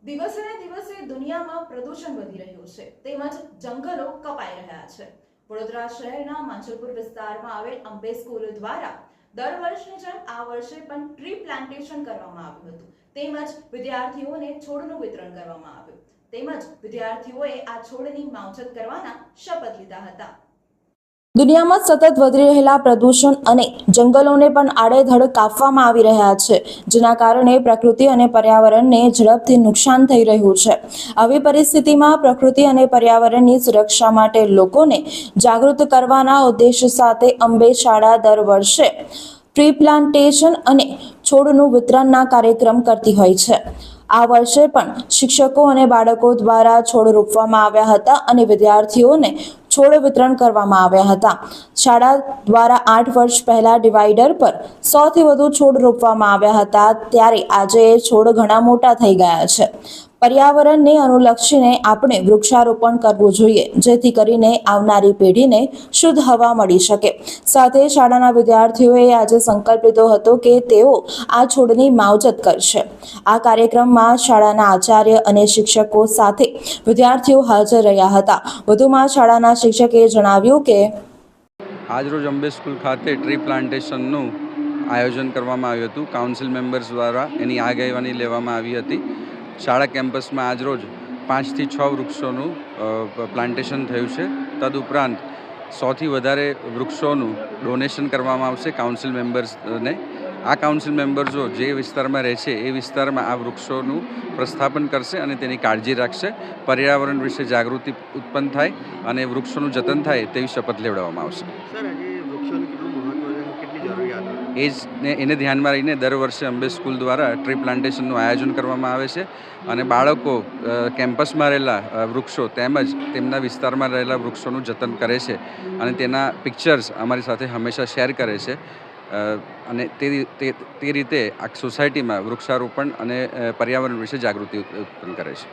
દિવસે ને દિવસે દુનિયામાં પ્રદૂષણ વધી રહ્યું છે તેમજ જંગલો કપાઈ રહ્યા છે। વડોદરા શહેરના માંજલપુર વિસ્તારમાં આવેલ અંબે સ્કૂલ દ્વારા દર વર્ષની જેમ આ વર્ષે પણ ટ્રી પ્લાન્ટેશન કરવામાં આવ્યું હતું તેમજ વિદ્યાર્થીઓને છોડનું વિતરણ કરવામાં આવ્યું તેમજ વિદ્યાર્થીઓએ આ છોડની માવજત કરવાના શપથ લીધા હતા। દુનિયામાં સતત વધી રહેલા પ્રદૂષણ અને જંગલોને પણ આડેધડ કાપવામાં આવી રહ્યા છે, જેના કારણે પ્રકૃતિ અને પર્યાવરણને ઝડપથી નુકસાન થઈ રહ્યું છે। આવી પરિસ્થિતિમાં પ્રકૃતિ અને પર્યાવરણની સુરક્ષા માટે લોકોને જાગૃત કરવાના ઉદ્દેશ્ય સાથે અંબે શાળા દર વર્ષે ટ્રી પ્લાન્ટેશન અને છોડનું વિતરણના કાર્યક્રમ કરતી હોય છે। આ વર્ષે પણ શિક્ષકો અને બાળકો દ્વારા છોડ રોપવામાં આવ્યા હતા અને વિદ્યાર્થીઓને છોડ વિતરણ કરવામાં આવ્યા હતા। શાળા દ્વારા 8 વર્ષ પહેલા ડિવાઈડર પર 100 થી વધુ છોડ રોપવામાં આવ્યા હતા, ત્યારે આજે એ છોડ ઘણા મોટા થઈ ગયા છે। પર્યાવરણને અનુલક્ષીને આપણે વૃક્ષારોપણ કરવું જોઈએ, જેથી કરીને આવનારી પેઢીને શુદ્ધ હવા મળી શકે। સાથે શાળાના વિદ્યાર્થીઓએ આજે સંકલ્પ લીધો હતો કે તેઓ આ છોડની માવજત કરશે। આ કાર્યક્રમમાં શાળાના આચાર્ય અને શિક્ષકો સાથે વિદ્યાર્થીઓ હાજર રહ્યા હતા। વધુમાં શાળાના શિક્ષકે જણાવ્યું કે આજરોજ અંબે સ્કૂલ ખાતે ટ્રી પ્લાન્ટેશનનું આયોજન કરવામાં આવ્યું હતું। કાઉન્સિલ મેમ્બર્સ દ્વારા એની આગેવાની લેવામાં આવી હતી। શાળા કેમ્પસમાં આજરોજ 5 થી 6 વૃક્ષોનું પ્લાન્ટેશન થયું છે। તદુપરાંત 100થી વધારે વૃક્ષોનું ડોનેશન કરવામાં આવશે કાઉન્સિલ મેમ્બર્સને। આ કાઉન્સિલ મેમ્બર્સો જે વિસ્તારમાં રહે છે એ વિસ્તારમાં આ વૃક્ષોનું પ્રસ્થાપન કરશે અને તેની કાળજી રાખશે। પર્યાવરણ વિશે જાગૃતિ ઉત્પન્ન થાય અને વૃક્ષોનું જતન થાય તેવી શપથ લેવડાવવામાં આવશે। એને ધ્યાનમાં રહીને દર વર્ષે અંબે સ્કૂલ દ્વારા ટ્રી પ્લાન્ટેશનનું આયોજન કરવામાં આવે છે અને બાળકો કેમ્પસમાં રહેલા વૃક્ષો તેમજ તેમના વિસ્તારમાં રહેલા વૃક્ષોનું જતન કરે છે અને તેના પિક્ચર્સ અમારી સાથે હંમેશા શેર કરે છે અને તે રીતે આ સોસાયટીમાં વૃક્ષારોપણ અને પર્યાવરણ વિશે જાગૃતિ ઉત્પન્ન કરે છે।